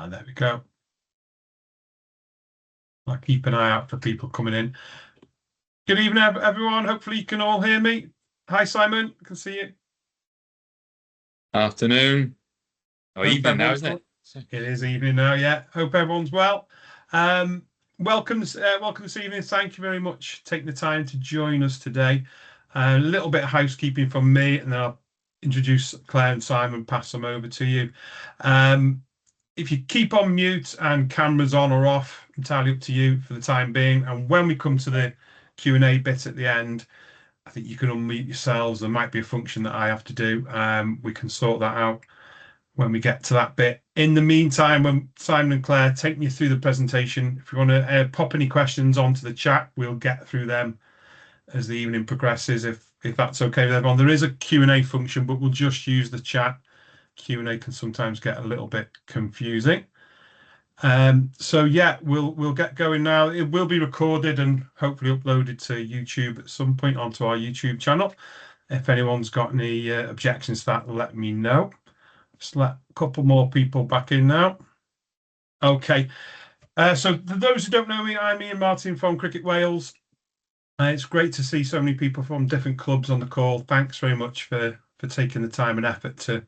There we go. I'll keep an eye out for people coming in. Good evening, everyone. Hopefully you can all hear me. Hi, Simon. I can see you. Afternoon. Or evening now, isn't it? It is evening now, yeah. Hope everyone's well. Welcome this evening. Thank you very much for taking the time to join us today. A little bit of housekeeping from me, and then I'll introduce Claire and Simon, pass them over to you. If you keep on mute and cameras on or off, entirely up to you for the time being. And when we come to the Q&A bit at the end, I think you can unmute yourselves. There might be a function that I have to do. We can sort that out when we get to that bit. In the meantime, when Simon and Claire taking you through the presentation, if you want to pop any questions onto the chat, we'll get through them as the evening progresses, if that's okay with everyone. There is a Q&A function, but we'll just use the chat. Q&A can sometimes get a little bit confusing. So yeah, we'll get going now. It will be recorded and hopefully uploaded to YouTube at some point onto our YouTube channel. If anyone's got any objections to that, let me know. Just let a couple more people back in now. Okay. So for those who don't know me, I'm Ian Martin from Cricket Wales. It's great to see so many people from different clubs on the call. Thanks very much for taking the time and effort to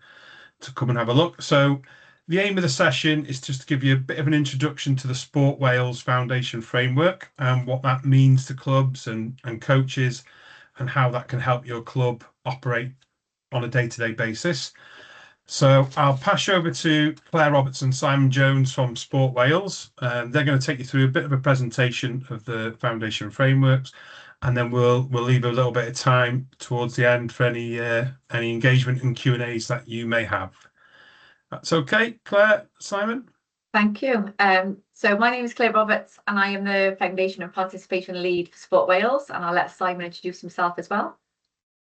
come and have a look. So the aim of the session is just to give you a bit of an introduction to the Sport Wales Foundation framework and what that means to clubs and coaches and how that can help your club operate on a day-to-day basis. So I'll pass you over to Claire Roberts and Simon Jones from Sport Wales. They're going to take you through a bit of a presentation of the foundation frameworks, and then we'll leave a little bit of time towards the end for any engagement and Q&As that you may have. That's okay, Claire, Simon? Thank you. So my name is Claire Roberts, and I am the Foundation and Participation Lead for Sport Wales, and I'll let Simon introduce himself as well.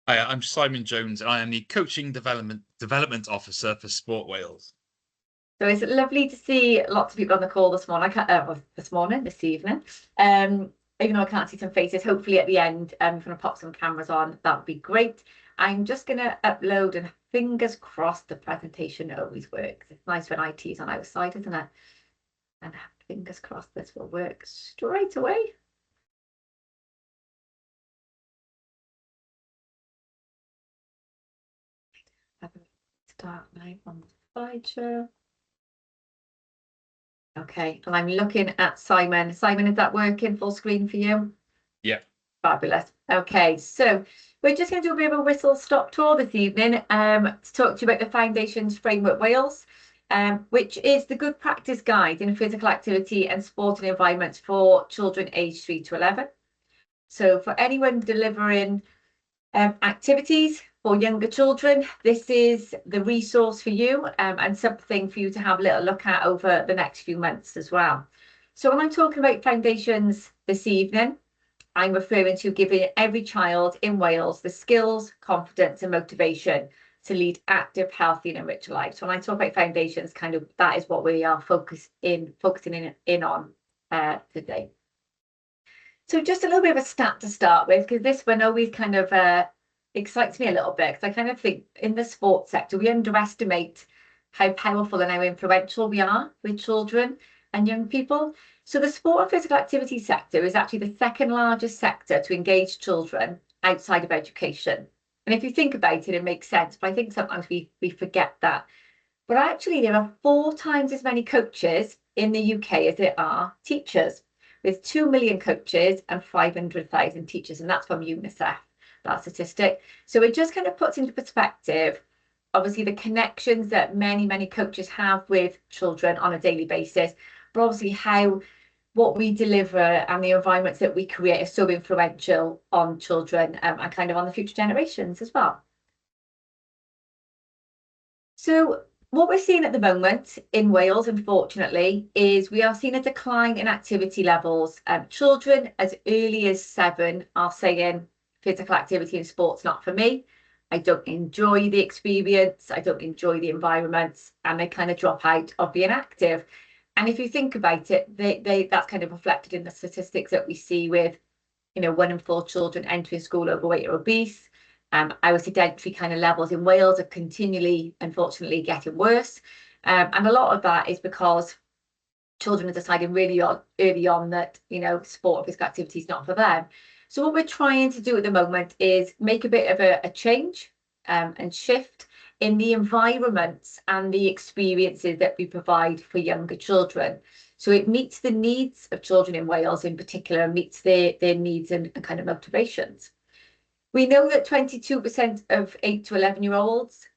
Hi, I'm Simon Jones, and I am the Coaching Development Officer for Sport Wales. So it's lovely to see lots of people on the call this morning. This evening. Even though I can't see some faces, hopefully at the end, if you want to pop some cameras on, that would be great. I'm just going to upload, and fingers crossed the presentation always works. It's nice when IT is on our side, isn't it? And fingers crossed this will work straight away. Start live on the slideshow. Okay, and I'm looking at Simon. Simon, is that working full screen for you? Yeah. Fabulous. Okay, so we're just going to do a bit of a whistle-stop tour this evening to talk to you about the Foundation's Framework Wales, which is the good practice guide in physical activity and sporting environments for children aged 3 to 11. So for anyone delivering activities for younger children, this is the resource for you and something for you to have a little look at over the next few months as well. So when I'm talking about foundations this evening, I'm referring to giving every child in Wales the skills, confidence and motivation to lead active, healthy and enriched lives. So when I talk about foundations, kind of that is what we are focusing in on today. So just a little bit of a stat to start with, because this one always kind of excites me a little bit, because I kind of think in the sports sector, we underestimate how powerful and how influential we are with children and young people. So the sport and physical activity sector is actually the second largest sector to engage children outside of education. And if you think about it, it makes sense, but I think sometimes we forget that. But actually there are 4 times as many coaches in the UK as there are teachers, with 2 million coaches and 500,000 teachers, and that's from UNICEF, that statistic. So it just kind of puts into perspective, obviously, the connections that many coaches have with children on a daily basis, but obviously how what we deliver and the environments that we create are so influential on children and kind of on the future generations as well. So what we're seeing at the moment in Wales, unfortunately, is we are seeing a decline in activity levels. Children as early as 7 are saying physical activity and sport's not for me. I don't enjoy the experience. I don't enjoy the environments, and they kind of drop out of being active. And if you think about it, that's kind of reflected in the statistics that we see with, 1 in 4 children entering school overweight or obese. Our sedentary kind of levels in Wales are continually, unfortunately, getting worse. And a lot of that is because children are deciding really early on that, sport or physical activity is not for them. So what we're trying to do at the moment is make a bit of a change and shift in the environments and the experiences that we provide for younger children. So it meets the needs of children in Wales in particular, meets their needs and kind of motivations. We know that 22% of 8 to 11-year-olds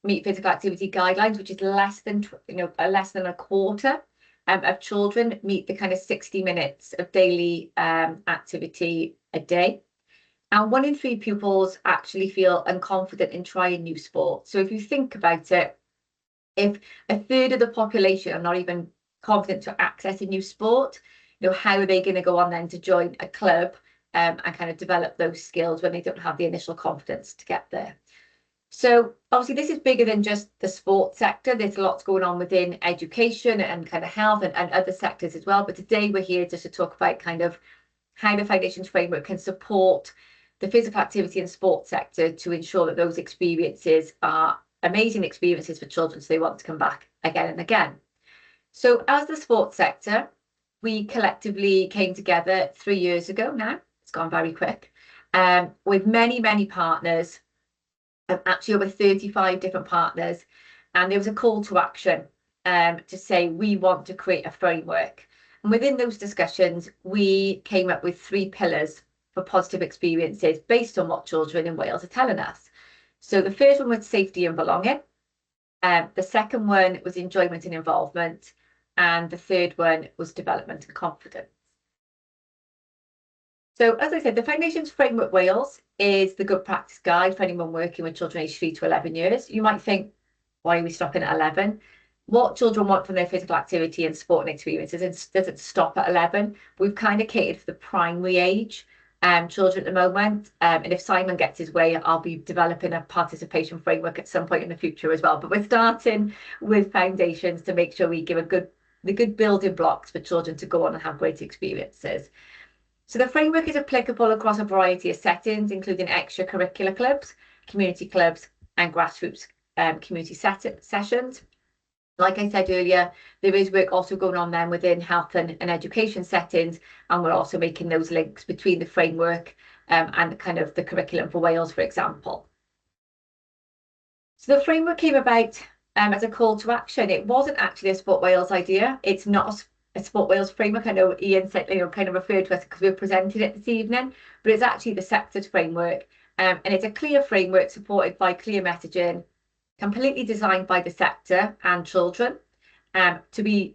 meet physical activity guidelines, which is less than a quarter of children meet the kind of 60 minutes of daily activity a day. And 1 in 3 pupils actually feel unconfident in trying new sports. So if you think about it, if a third of the population are not even confident to access a new sport, how are they going to go on then to join a club and kind of develop those skills when they don't have the initial confidence to get there? So obviously this is bigger than just the sports sector. There's lots going on within education and kind of health and other sectors as well. But today we're here just to talk about kind of how the Foundations Framework can support the physical activity and sports sector to ensure that those experiences are amazing experiences for children so they want to come back again and again. So as the sports sector, we collectively came together 3 years ago now. It's gone very quick. With many, many partners, actually over 35 different partners. And there was a call to action to say we want to create a framework. And within those discussions, we came up with 3 pillars for positive experiences based on what children in Wales are telling us. So the first one was safety and belonging. The second one was enjoyment and involvement. And the third one was development and confidence. So as I said, the Foundations Framework Wales is the good practice guide for anyone working with children aged 3 to 11 years. You might think, why are we stopping at 11? What children want from their physical activity and sport and experiences doesn't stop at 11. We've kind of catered for the primary age children at the moment. And if Simon gets his way, I'll be developing a participation framework at some point in the future as well. But we're starting with Foundations to make sure we give the good building blocks for children to go on and have great experiences. So the framework is applicable across a variety of settings, including extracurricular clubs, community clubs, and grassroots community sessions. Like I said earlier, there is work also going on then within health and education settings, and we're also making those links between the framework and kind of the curriculum for Wales, for example. So the framework came about as a call to action. It wasn't actually a Sport Wales idea. It's not a Sport Wales framework. I know Ian said, kind of referred to us because we presented it this evening, but it's actually the sector's framework. And it's a clear framework supported by clear messaging, completely designed by the sector and children to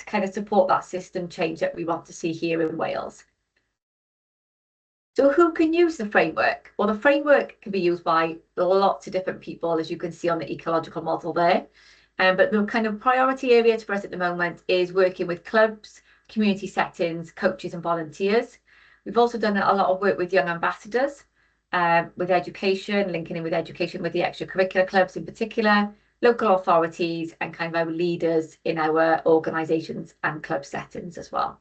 kind of support that system change that we want to see here in Wales. So who can use the framework? Well, the framework can be used by lots of different people, as you can see on the ecological model there. But the kind of priority area for us at the moment is working with clubs, community settings, coaches and volunteers. We've also done a lot of work with young ambassadors, with education, linking in with education with the extracurricular clubs in particular, local authorities and kind of our leaders in our organisations and club settings as well.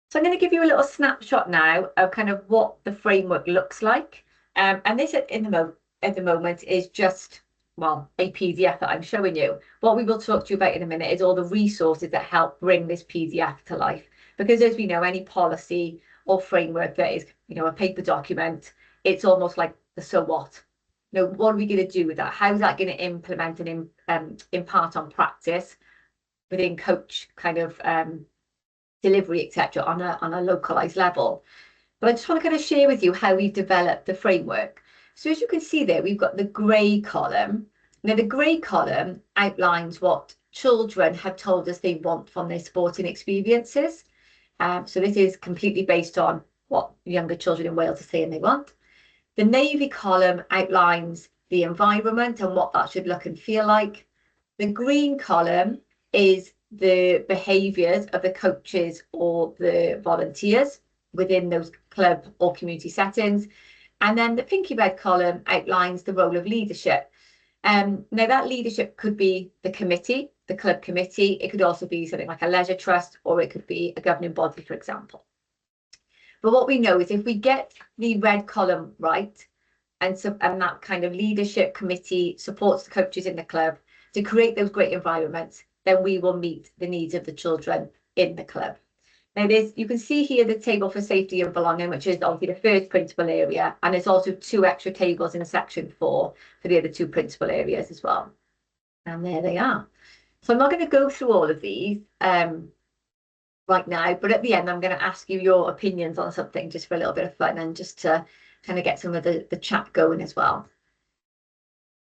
So I'm going to give you a little snapshot now of kind of what the framework looks like. And this at the moment is just, well, a PDF that I'm showing you. What we will talk to you about in a minute is all the resources that help bring this PDF to life. Because as we know, any policy or framework that is, a paper document, it's almost like the so what. What are we going to do with that? How is that going to implement and impart on practice within coach kind of delivery, etc., on a localized level? But I just want to kind of share with you how we've developed the framework. So as you can see there, we've got the grey column. Now the grey column outlines what children have told us they want from their sporting experiences. So this is completely based on what younger children in Wales are saying they want. The navy column outlines the environment and what that should look and feel like. The green column is the behaviours of the coaches or the volunteers within those club or community settings. And then the pinky red column outlines the role of leadership. Now that leadership could be the committee, the club committee. It could also be something like a leisure trust, or it could be a governing body, for example. But what we know is if we get the red column right, and that kind of leadership committee supports the coaches in the club, to create those great environments, then we will meet the needs of the children in the club. Now, you can see here the table for safety and belonging, which is obviously the first principal area, and there's also 2 extra tables in section 4 for the other 2 principal areas as well. And there they are. So I'm not going to go through all of these right now, but at the end, I'm going to ask you your opinions on something just for a little bit of fun and just to kind of get some of the chat going as well.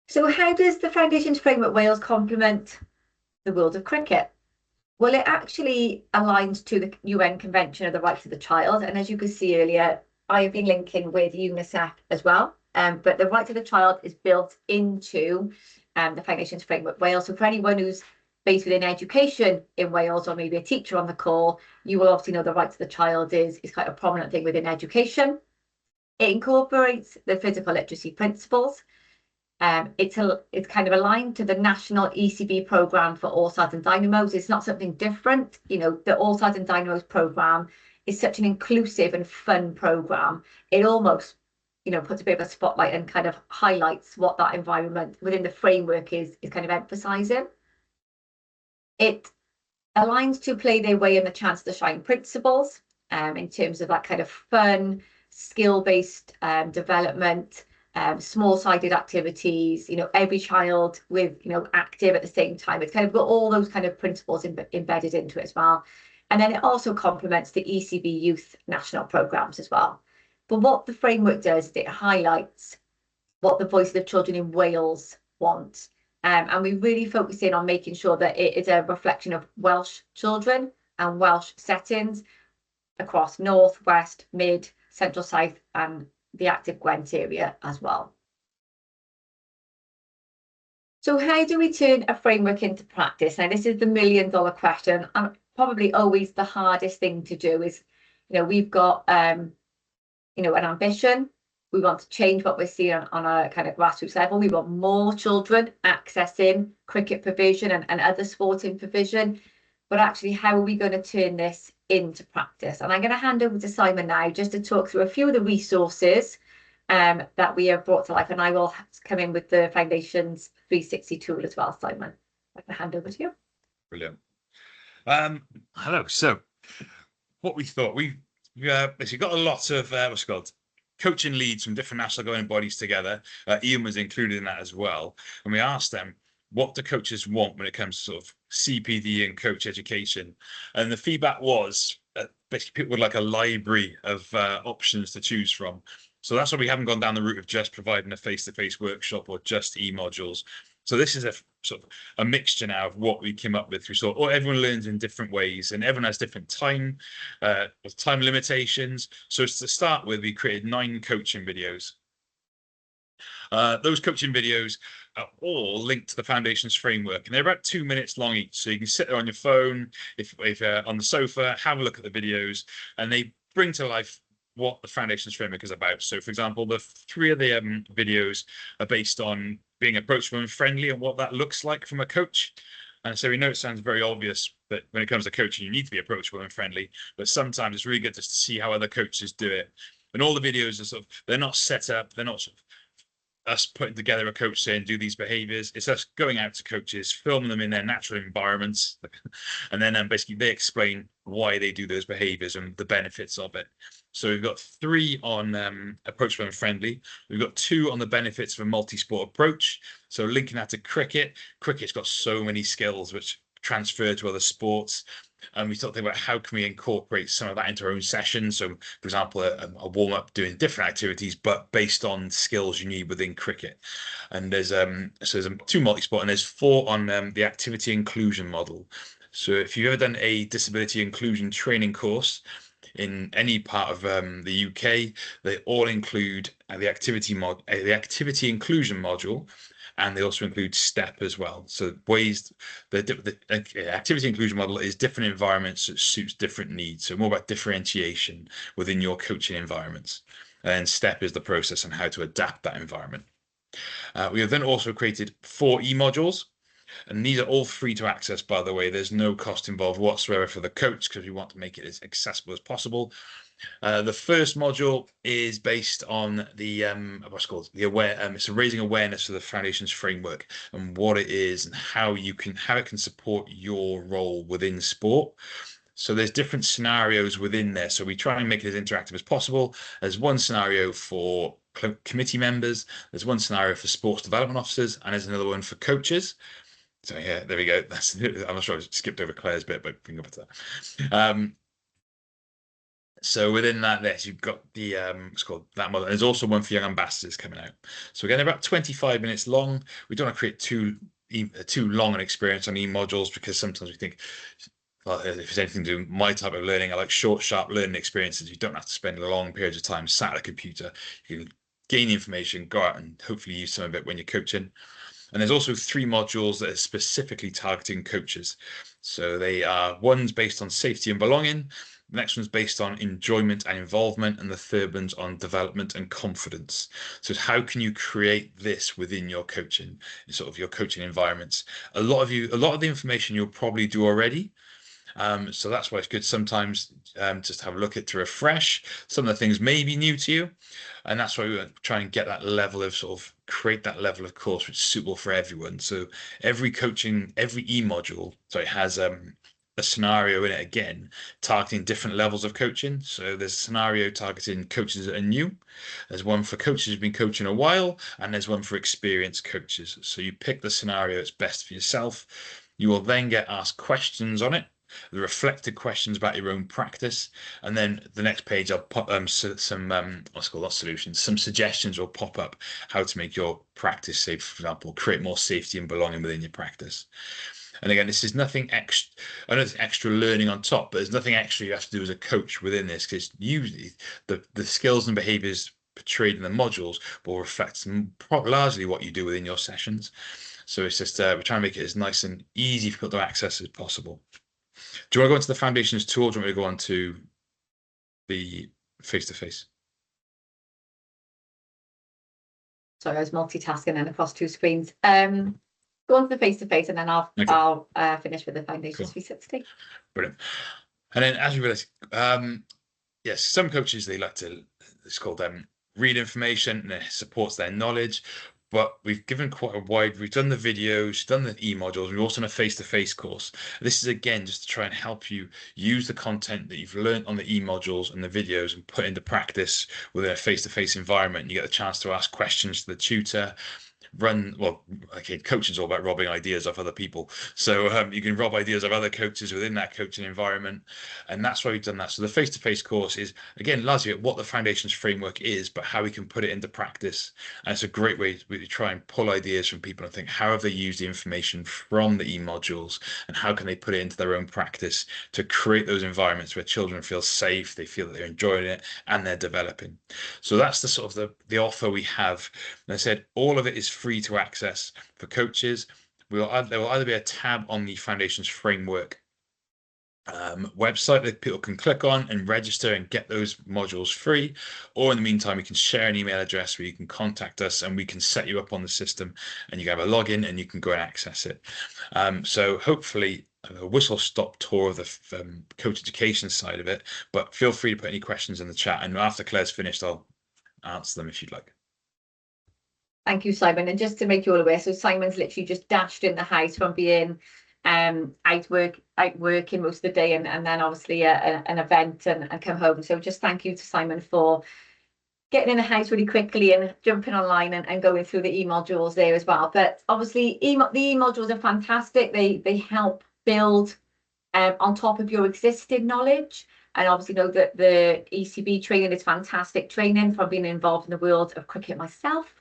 So how does the Foundations Framework Wales complement the world of cricket? Well, it actually aligns to the UN Convention of the Rights of the Child. And as you could see earlier, I have been linking with UNICEF as well. But the Rights of the Child is built into the Foundations Framework Wales. So for anyone who's based within education in Wales, or maybe a teacher on the call, you will obviously know the Rights of the Child is quite a prominent thing within education. It incorporates the physical literacy principles. It's kind of aligned to the national ECB programme for All Stars and Dynamos. It's not something different. You know, the All Stars and Dynamos programme is such an inclusive and fun programme. It almost, you know, puts a bit of a spotlight and kind of highlights what that environment within the framework is kind of emphasising. It aligns to play their way in the chance to shine principles in terms of that kind of fun, skill-based development. Small-sided activities, you know, every child with, you know, active at the same time. It's kind of got all those kind of principles embedded into it as well. And then it also complements the ECB Youth National Programmes as well. But what the framework does is it highlights what the Voices of Children in Wales want. And we really focus in on making sure that it is a reflection of Welsh children and Welsh settings across North, West, Mid, Central, South and the active Gwent area as well. So how do we turn a framework into practice? Now, this is the million-dollar question, and probably always the hardest thing to do is, you know, we've got, you know, an ambition. We want to change what we're seeing on a kind of grassroots level. We want more children accessing cricket provision and other sporting provision. But actually, how are we going to turn this into practice? And I'm going to hand over to Simon now just to talk through a few of the resources that we have brought to life. And I will come in with the Foundations 360 tool as well, Simon. I'm going to hand over to you. Brilliant. Hello. So what we thought, we basically got a lot of what's it called, coaching leads from different national governing bodies together. Ian was included in that as well. And we asked them, what do coaches want when it comes to sort of CPD and coach education? And the feedback was basically people would like a library of options to choose from. So that's why we haven't gone down the route of just providing a face-to-face workshop or just e-modules. So this is a sort of a mixture now of what we came up with. We saw everyone learns in different ways and everyone has different time limitations. So to start with, we created 9 coaching videos. Those coaching videos are all linked to the Foundations framework, and they're about 2 minutes long each. So you can sit there on your phone, if on the sofa, have a look at the videos, and they bring to life what the Foundations framework is about. So, for example, the 3 of the videos are based on being approachable and friendly and what that looks like from a coach. And so we know it sounds very obvious that when it comes to coaching, you need to be approachable and friendly, but sometimes it's really good just to see how other coaches do it. And all the videos are sort of, they're not set up, they're not sort of us putting together a coach saying do these behaviors. It's us going out to coaches, filming them in their natural environments, and then basically they explain why they do those behaviors and the benefits of it. So we've got 3 on approachable and friendly. We've got 2 on the benefits of a multi-sport approach. So linking that to cricket. Cricket's got so many skills which transfer to other sports. And we start thinking about how can we incorporate some of that into our own sessions. So, for example, a warm-up doing different activities, but based on skills you need within cricket. And there's so there's 2 multi-sport, and there's 4 on the activity inclusion model. So if you've ever done a disability inclusion training course in any part of the UK, they all include the activity inclusion module. And they also include STEP as well. So ways the activity inclusion model is different environments that suits different needs. So more about differentiation within your coaching environments. And STEP is the process on how to adapt that environment. We have then also created 4 e-modules. And these are all free to access, by the way. There's no cost involved whatsoever for the coach because we want to make it as accessible as possible. The first module is based on the what's called the it's raising awareness of the foundations framework and what it is and how it can support your role within sport. So there's different scenarios within there. So we try and make it as interactive as possible. There's one scenario for committee members. There's one scenario for sports development officers, and there's another one for coaches. So yeah, there we go. I'm not sure I skipped over Claire's bit, but we can go back to that. So within that, you've got the it's called that model. There's also one for young ambassadors coming out. So again, about 25 minutes long. We don't want to create too long an experience on e-modules because sometimes we think, well, if it's anything to do with my type of learning, I like short, sharp learning experiences. You don't have to spend long periods of time sat at a computer. You can gain information, go out and hopefully use some of it when you're coaching. And there's also 3 modules that are specifically targeting coaches. So they are, one's based on safety and belonging, the next one's based on enjoyment and involvement, and the third one's on development and confidence. So how can you create this within your coaching, sort of your coaching environments? A lot of the information you'll probably do already. So that's why it's good sometimes just have a look at to refresh. Some of the things may be new to you, and that's why we try and get that level of create that level of course which is suitable for everyone. So every e-module has a scenario in it, again targeting different levels of coaching. So there's a scenario targeting coaches that are new, there's one for coaches who've been coaching a while, and there's one for experienced coaches. So you pick the scenario that's best for yourself. You will then get asked questions on it, the reflected questions about your own practice, and then the next page I'll pop some suggestions will pop up how to make your practice, say for example, create more safety and belonging within your practice. And again, this is nothing extra. I know it's extra learning on top, but there's nothing extra you have to do as a coach within this, because usually the skills and behaviors portrayed in the modules will reflect largely what you do within your sessions. So it's just we're trying to make it as nice and easy for people to access as possible. Do you want to go into the foundations tool, or do you want me to go on to the face-to-face? Sorry, I was multitasking and across 2 screens. Go on to the face-to-face, and then I'll finish with the foundations 360. Brilliant. And then as we realize, yes, some coaches, they like to, it's called read information, and it supports their knowledge. But we've given quite a wide, we've done the videos, done the e-modules, we've also done a face-to-face course. This is again just to try and help you use the content that you've learned on the e-modules and the videos and put into practice within a face-to-face environment. You get the chance to ask questions to the tutor, coaching is all about robbing ideas off other people, so you can rob ideas of other coaches within that coaching environment, and that's why we've done that. So the face-to-face course is again largely what the foundations framework is, but how we can put it into practice. And it's a great way to try and pull ideas from people and think, how have they used the information from the e-modules and how can they put it into their own practice to create those environments where children feel safe, they feel that they're enjoying it, and they're developing. So that's the sort of the offer we have. And I said all of it is free to access for coaches. There will either be a tab on the foundations framework website that people can click on and register and get those modules free, or in the meantime we can share an email address where you can contact us and we can set you up on the system and you can have a login and you can go and access it. So hopefully a whistle-stop tour of the coach education side of it, but feel free to put any questions in the chat, and after Claire's finished I'll answer them if you'd like. Thank you, Simon. And just to make you all aware, so Simon's literally just dashed in the house from being out working most of the day, and then obviously an event and come home. So just thank you to Simon for getting in the house really quickly and jumping online and going through the e-modules there as well. But obviously the e-modules are fantastic. They help build on top of your existing knowledge. And obviously know that the ECB training is fantastic training from being involved in the world of cricket myself.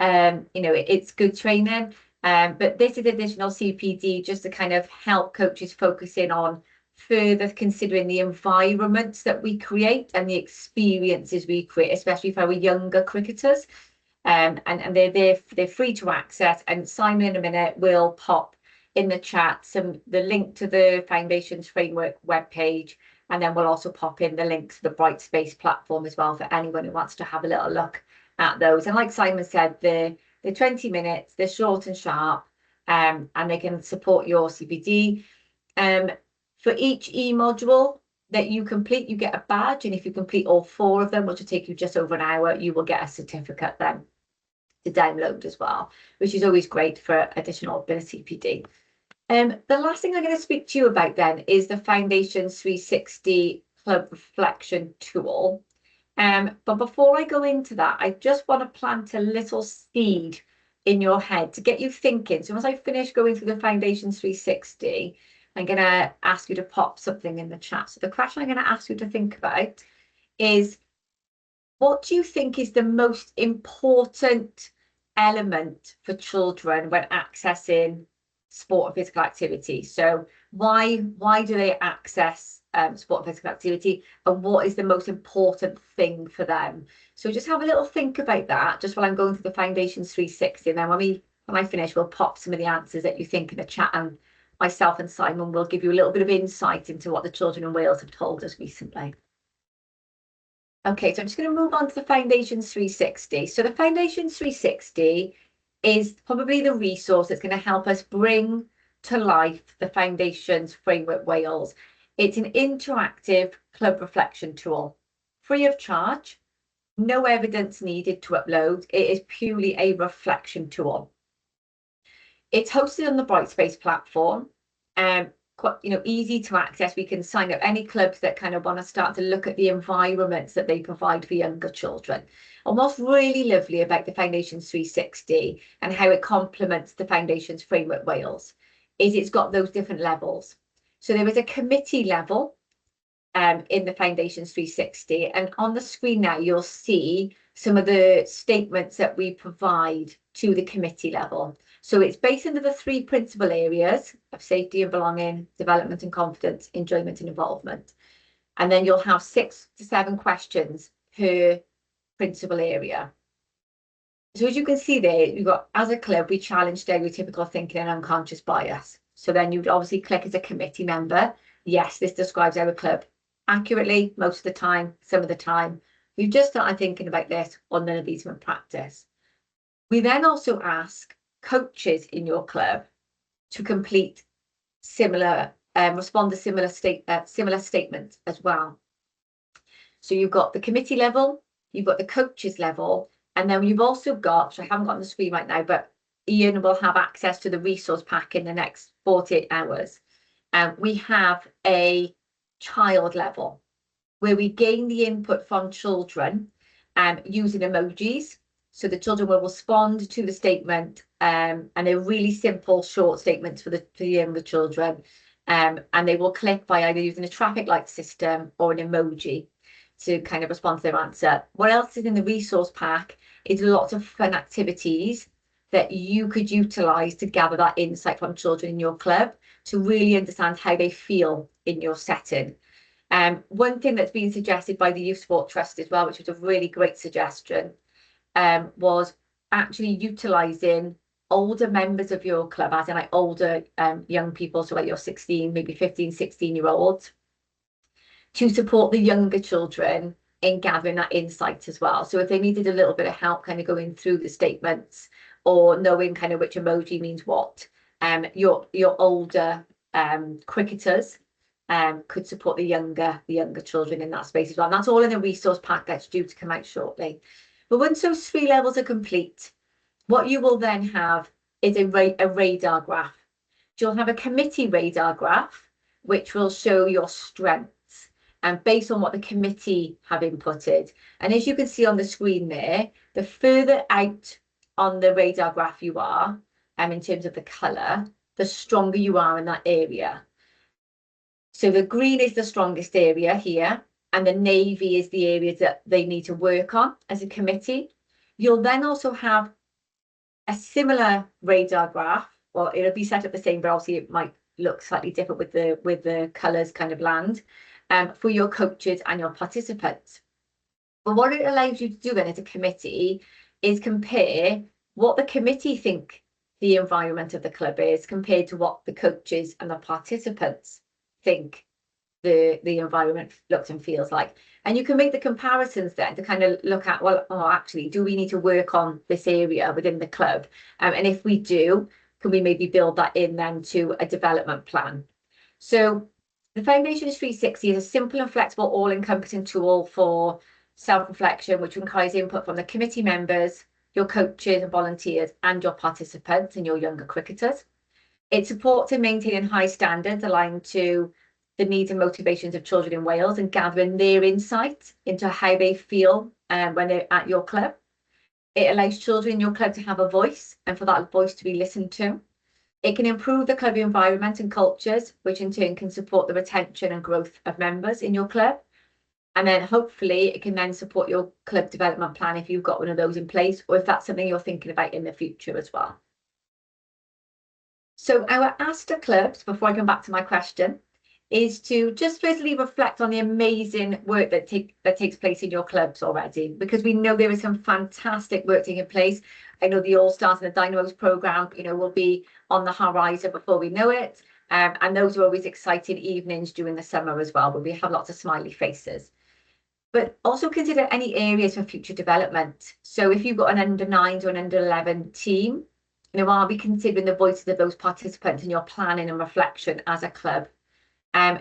It's good training, but this is additional CPD just to kind of help coaches focus in on further considering the environments that we create and the experiences we create, especially for our younger cricketers. And they're free to access. And Simon in a minute will pop in the chat the link to the Foundations Framework webpage, and then we'll also pop in the link to the Brightspace platform as well for anyone who wants to have a little look at those. And like Simon said, they're 20 minutes, they're short and sharp, and they can support your CPD. For each e-module, that you complete, you get a badge, and if you complete all 4 of them, which will take you just over an hour, you will get a certificate then to download as well, which is always great for additional ability PD. The last thing I'm going to speak to you about then is the Foundations 360 Club Reflection tool. But before I go into that, I just want to plant a little seed in your head to get you thinking. So once I finish going through the Foundations 360, I'm going to ask you to pop something in the chat. So the question I'm going to ask you to think about is, what do you think is the most important element for children when accessing sport and physical activity? So why do they access sport and physical activity, and what is the most important thing for them? So just have a little think about that just while I'm going through the Foundations 360, and then when I finish, we'll pop some of the answers that you think in the chat, and myself and Simon will give you a little bit of insight into what the children in Wales have told us recently. Okay, so I'm just going to move on to the Foundations 360. So the Foundations 360 is probably the resource that's going to help us bring to life the Foundations Framework Wales. It's an interactive club reflection tool, free of charge, no evidence needed to upload. It is purely a reflection tool. It's hosted on the Brightspace platform, quite, easy to access. We can sign up any clubs that kind of want to start to look at the environments that they provide for younger children. And what's really lovely about the Foundations 360 and how it complements the Foundations Framework Wales is it's got those different levels. So there is a committee level in the Foundations 360, and on the screen now you'll see some of the statements that we provide to the committee level. So it's based under the 3 principal areas of safety and belonging, development and confidence, enjoyment and involvement. And then you'll have 6 to 7 questions per principal area. So as you can see there, you've got, as a club, we challenge stereotypical thinking and unconscious bias. So then you'd obviously click as a committee member. Yes, this describes our club accurately most of the time, some of the time. We've just started thinking about this, or none of these are in practice. We then also ask coaches in your club to complete similar, respond to similar statements as well. So you've got the committee level, you've got the coaches level, and then you've also got, so I haven't got on the screen right now, but Ian will have access to the resource pack in the next 48 hours. We have a child level where we gain the input from children using emojis. So the children will respond to the statement, and they're really simple, short statements for the younger children. And they will click by either using a traffic light system or an emoji to kind of respond to their answer. What else is in the resource pack is lots of fun activities that you could utilize to gather that insight from children in your club to really understand how they feel in your setting. One thing that's been suggested by the Youth Sport Trust as well, which was a really great suggestion, was actually utilizing older members of your club, as in like older young people, so like your 16, maybe 15, 16-year-olds, to support the younger children in gathering that insight as well. So if they needed a little bit of help kind of going through the statements or knowing kind of which emoji means what, your older cricketers could support the younger children in that space as well. And that's all in a resource pack that's due to come out shortly. But once those 3 levels are complete, what you will then have is a radar graph. You'll have a committee radar graph, which will show your strengths and based on what the committee have inputted. And as you can see on the screen there, the further out on the radar graph you are, in terms of the colour, the stronger you are in that area. So the green is the strongest area here, and the navy is the areas that they need to work on as a committee. You'll then also have a similar radar graph. Well, it'll be set up the same, but obviously it might look slightly different with the colours kind of land, for your coaches and your participants. But what it allows you to do then as a committee is compare what the committee think the environment of the club is compared to what the coaches and the participants think the environment looks and feels like. And you can make the comparisons then to kind of look at, well, actually, do we need to work on this area within the club? And if we do, can we maybe build that in then to a development plan? So The Foundations 360 is a simple and flexible, all-encompassing tool for self-reflection, which requires input from the committee members, your coaches and volunteers, and your participants and your younger cricketers. It supports in maintaining high standards aligned to the needs and motivations of children in Wales and gathering their insights into how they feel when they're at your club. It allows children in your club to have a voice and for that voice to be listened to. It can improve the club environment and cultures, which in turn can support the retention and growth of members in your club. And then hopefully it can then support your club development plan if you've got one of those in place, or if that's something you're thinking about in the future as well. So our ask to clubs, before I come back to my question, is to just firstly reflect on the amazing work that takes place in your clubs already, because we know there is some fantastic work taking place. I know the All Stars and the Dynamos programme, will be on the horizon before we know it. And those are always exciting evenings during the summer as well, where we have lots of smiley faces. But also consider any areas for future development. So if you've got an under-9s or an under-11 team, are we considering the voices of those participants in your planning and reflection as a club?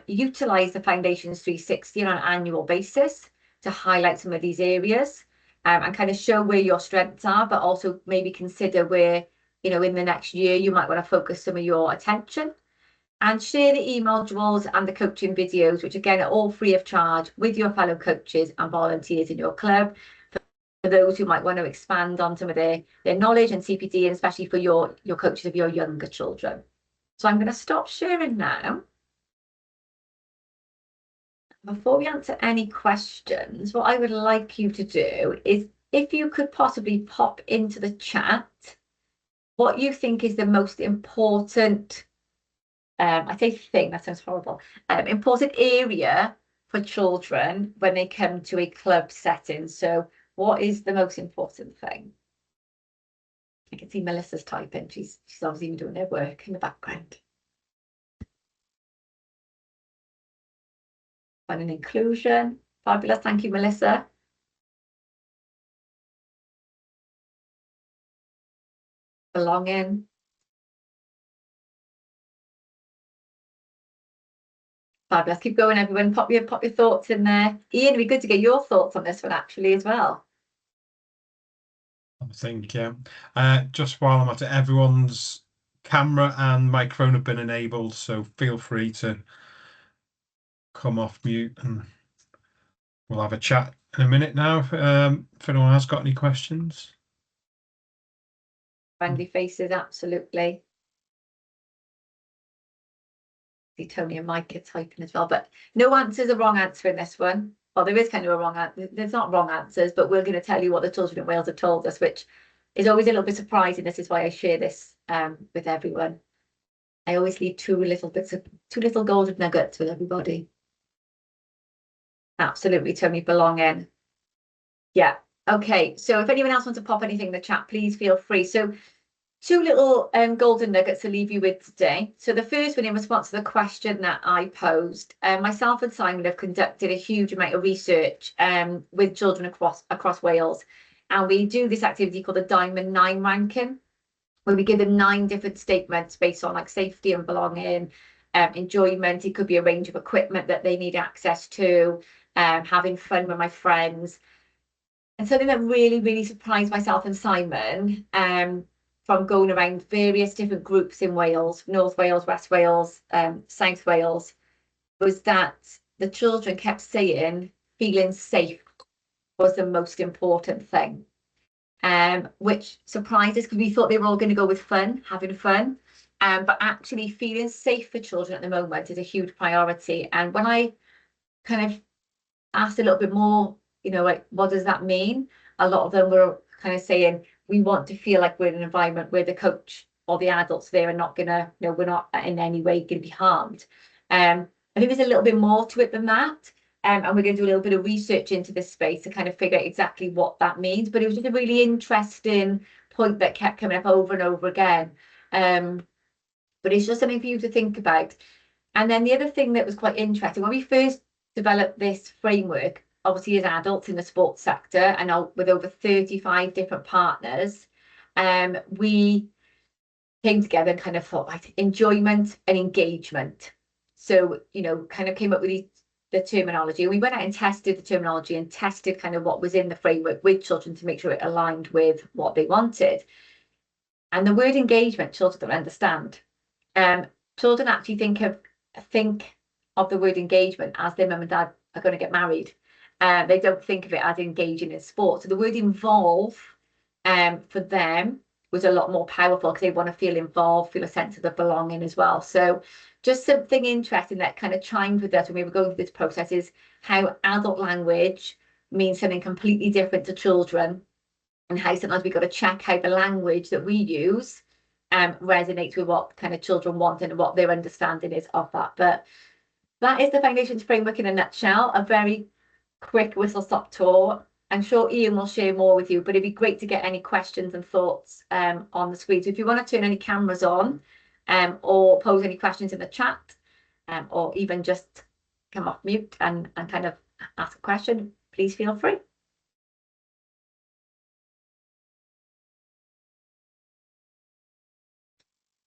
Utilise the Foundations 360 on an annual basis to highlight some of these areas and kind of show where your strengths are, but also maybe consider where, in the next year, you might want to focus some of your attention. And share the email drills and the coaching videos, which again are all free of charge, with your fellow coaches and volunteers in your club, for those who might want to expand on some of their knowledge and CPD, and especially for your coaches of your younger children. So I'm going to stop sharing now. Before we answer any questions, what I would like you to do is, if you could possibly pop into the chat what you think is the most important, I say thing, that sounds horrible, important area for children when they come to a club setting. So what is the most important thing? I can see Melissa's typing. She's obviously doing her work in the background. Fun and inclusion. Fabulous. Thank you, Melissa. Belonging. Fabulous. Keep going, everyone. Pop your thoughts in there. Ian, it'd be good to get your thoughts on this one actually as well. I think, just while I'm at it, everyone's camera and microphone have been enabled, so feel free to come off mute and we'll have a chat in a minute now. If anyone has got any questions. Friendly faces, absolutely. See Tony and Mike are typing as well, but no answer is a wrong answer in this one. Well, there is kind of a wrong answer. There's not wrong answers, but we're going to tell you what the children in Wales have told us, which is always a little bit surprising. This is why I share this with everyone. I always leave two little golden nuggets with everybody. Absolutely, Tony, belonging. Yeah. Okay. So if anyone else wants to pop anything in the chat, please feel free. So two little golden nuggets to leave you with today. So the first one, in response to the question that I posed, myself and Simon have conducted a huge amount of research with children across Wales. And we do this activity called the Diamond 9 ranking, where we give them 9 different statements based on like safety and belonging, enjoyment. It could be a range of equipment that they need access to, having fun with my friends. And something that really, really surprised myself and Simon, from going around various different groups in Wales, North Wales, West Wales, South Wales, was that the children kept saying feeling safe was the most important thing, which surprised us because we thought they were all going to go with fun, having fun. But actually feeling safe for children at the moment is a huge priority. And when I kind of asked a little bit more, like, what does that mean? A lot of them were kind of saying, we want to feel like we're in an environment where the coach or the adults there are not gonna, we're not in any way going to be harmed. I think there's a little bit more to it than that. And we're going to do a little bit of research into this space to kind of figure out exactly what that means. But it was just a really interesting point that kept coming up over and over again. But it's just something for you to think about. And then the other thing that was quite interesting, when we first developed this framework, obviously as adults in the sports sector and with over 35 different partners, we came together and kind of thought, right, enjoyment and engagement. So, you know, kind of came up with the terminology. And we went out and tested the terminology and tested kind of what was in the framework with children to make sure it aligned with what they wanted. And the word engagement, children don't understand. Children actually think of the word engagement as their mum and dad are going to get married. They don't think of it as engaging in sport. So the word involve for them was a lot more powerful because they want to feel involved, feel a sense of the belonging as well. So just something interesting that kind of chimed with us when we were going through this process is how adult language means something completely different to children, and how sometimes we've got to check how the language that we use resonates with what kind of children want and what their understanding is of that. But that is the Foundations Framework in a nutshell, a very quick whistle-stop tour. I'm sure Ian will share more with you, but it'd be great to get any questions and thoughts on the screen. So if you want to turn any cameras on or pose any questions in the chat or even just come off mute and kind of ask a question, please feel free.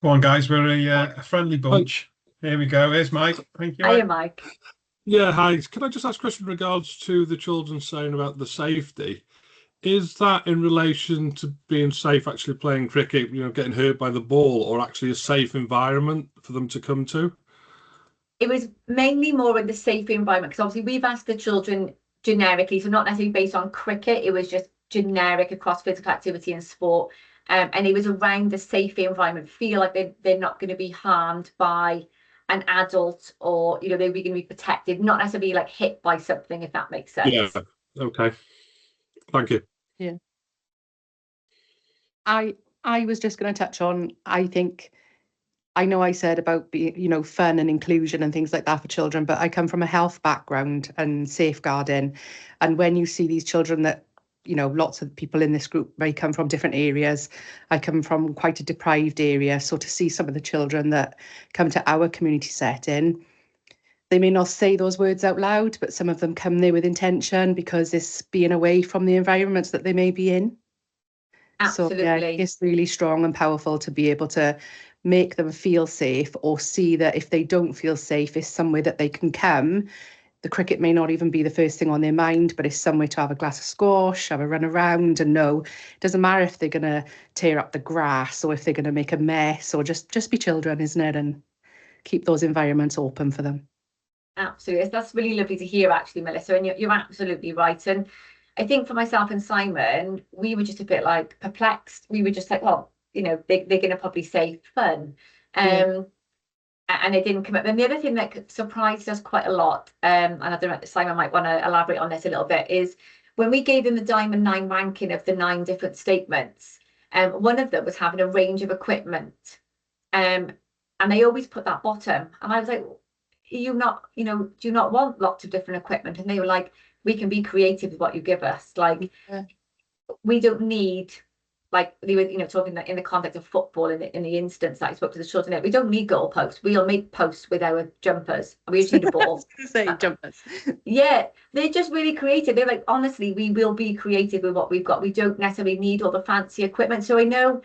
Go on, guys. We're a friendly bunch. Here we go. Here's Mike. Thank you. Hiya, Mike. Yeah, hi. Can I just ask a question in regards to the children saying about the safety? Is that in relation to being safe actually playing cricket, you know, getting hurt by the ball, or actually a safe environment for them to come to? It was mainly more in the safe environment, because obviously we've asked the children generically, so not necessarily based on cricket, it was just generic across physical activity and sport. And it was around the safe environment, feel like they're not going to be harmed by an adult, or, you know, they're going to be protected, not necessarily like hit by something, if that makes sense. Yeah, okay. Thank you. Yeah. I was just going to touch on, I know I said about being, you know, fun and inclusion and things like that for children, but I come from a health background and safeguarding. And when you see these children that, you know, lots of people in this group may come from different areas. I come from quite a deprived area. So to see some of the children that come to our community setting, they may not say those words out loud, but some of them come there with intention because it's being away from the environments that they may be in. Absolutely. So yeah, it's really strong and powerful to be able to make them feel safe, or see that if they don't feel safe, it's somewhere that they can come. The cricket may not even be the first thing on their mind, but it's somewhere to have a glass of squash, have a run around, and know it doesn't matter if they're going to tear up the grass or if they're going to make a mess, or just be children, isn't it? And keep those environments open for them. Absolutely. That's really lovely to hear, actually, Melissa, and you're absolutely right. And I think for myself and Simon, we were just a bit like perplexed. We were just like, well, you know, they're going to probably say fun. And it didn't come up. And the other thing that surprised us quite a lot, and I don't know, Simon might want to elaborate on this a little bit, is when we gave them the Diamond 9 ranking of the 9 different statements, one of them was having a range of equipment. And they always put that bottom. And I was like, you not, you know, do you not want lots of different equipment? And they were like, we can be creative with what you give us. Like, we don't need, like they were, you know, talking in the context of football in the instance that I spoke to the children, we don't need goalposts. We'll make posts with our jumpers. We just need a ball. Say jumpers. Yeah, they're just really creative. They're like, honestly, we will be creative with what we've got. We don't necessarily need all the fancy equipment. So I know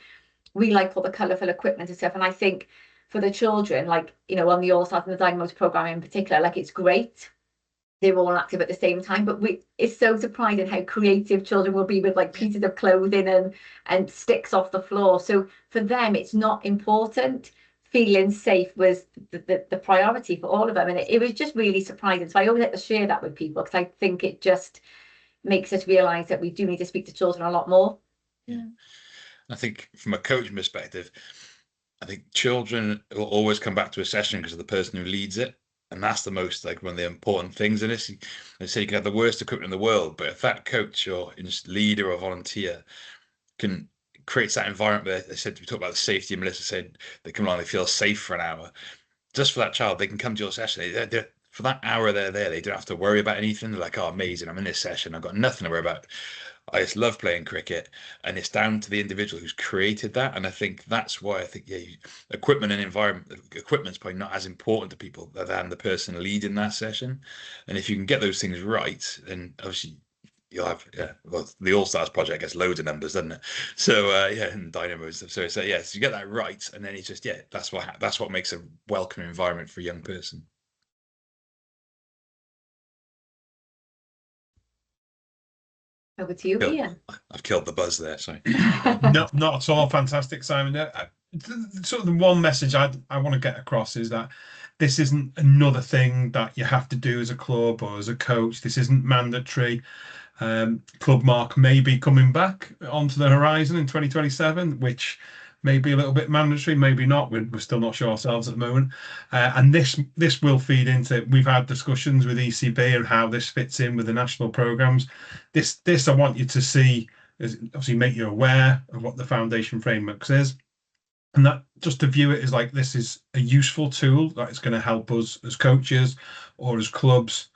we like all the colourful equipment and stuff. And I think for the children, like, you know, on the All Stars and the Dynamos program in particular, like, it's great. They're all active at the same time, but it's so surprising how creative children will be with like pieces of clothing and sticks off the floor. So for them, it's not important. Feeling safe was the priority for all of them, and it was just really surprising. So I always like to share that with people, because I think it just makes us realise that we do need to speak to children a lot more. Yeah, I think from a coaching perspective, I think children will always come back to a session because of the person who leads it. And that's the most, like, one of the important things in this. They say you can have the worst equipment in the world, but if that coach or leader or volunteer can create that environment where they said, we talked about the safety, and Melissa said they come along, they feel safe for an hour. Just for that child, they can come to your session. For that hour they're there, they don't have to worry about anything. They're like, oh, amazing, I'm in this session, I've got nothing to worry about. I just love playing cricket, and it's down to the individual who's created that. And I think that's why I think, yeah, equipment and environment, equipment's probably not as important to people than the person leading that session. And if you can get those things right, then obviously you'll have, well, the All Stars project gets loads of numbers, doesn't it? So yeah, and Dynamos. So it's, yeah, so you get that right, and then it's just, yeah, that's what makes a welcoming environment for a young person. Over to you, Bill. Ian. I've killed the buzz there. Sorry. Not at all. Fantastic, Simon. Sort of the one message I want to get across is that this isn't another thing that you have to do as a club or as a coach. This isn't mandatory. Club Mark may be coming back onto the horizon in 2027, which may be a little bit mandatory, maybe not. We're still not sure ourselves at the moment. And this will feed into. We've had discussions with ECB and how this fits in with the national programmes. This I want you to see, is obviously make you aware of what the foundation framework is, and that just to view it as like this is a useful tool that is going to help us as coaches or as clubs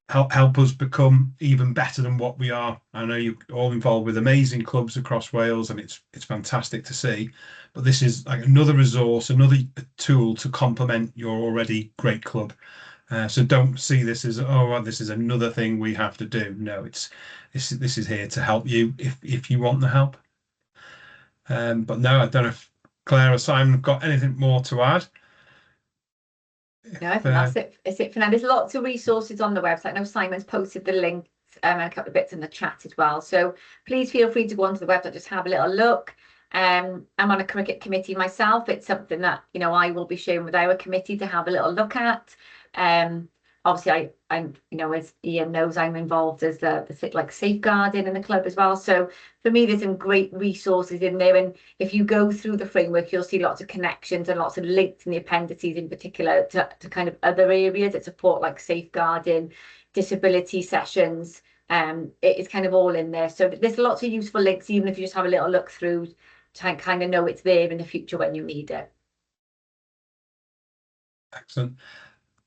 help us become even better than what we are. I know you're all involved with amazing clubs across Wales, and it's fantastic to see. But this is like another resource, another tool to complement your already great club. So don't see this as, oh, well, this is another thing we have to do. No, this is here to help you if you want the help. But no, I don't know if Claire or Simon have got anything more to add. No, I think that's it. It's it for now. There's lots of resources on the website. I know Simon's posted the links and a couple of bits in the chat as well. So please feel free to go onto the website, just have a little look. I'm on a cricket committee myself. It's something that, you know, I will be sharing with our committee to have a little look at. Obviously, I'm, you know, as Ian knows, I'm involved as the like safeguarding in the club as well. So for me, there's some great resources in there. And if you go through the framework, you'll see lots of connections and lots of links in the appendices in particular to kind of other areas that support like safeguarding, disability sessions. It's kind of all in there. So there's lots of useful links, even if you just have a little look through to kind of know it's there in the future when you need it. Excellent.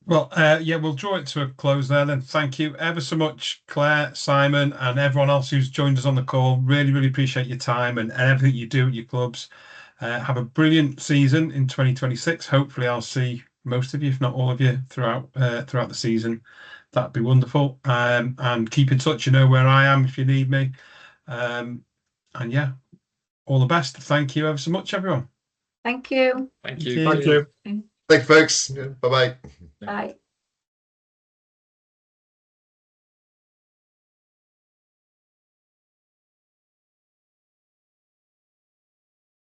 Well, yeah, we'll draw it to a close there then. Thank you ever so much, Claire, Simon, and everyone else who's joined us on the call. Really, really appreciate your time and everything you do at your clubs. Have a brilliant season in 2026. Hopefully I'll see most of you, if not all of you, throughout the season. That'd be wonderful. And keep in touch. You know where I am if you need me. And yeah, all the best. Thank you ever so much, everyone. Thank you. Thank you. Thank you. Thank you, folks. Bye-bye. Bye.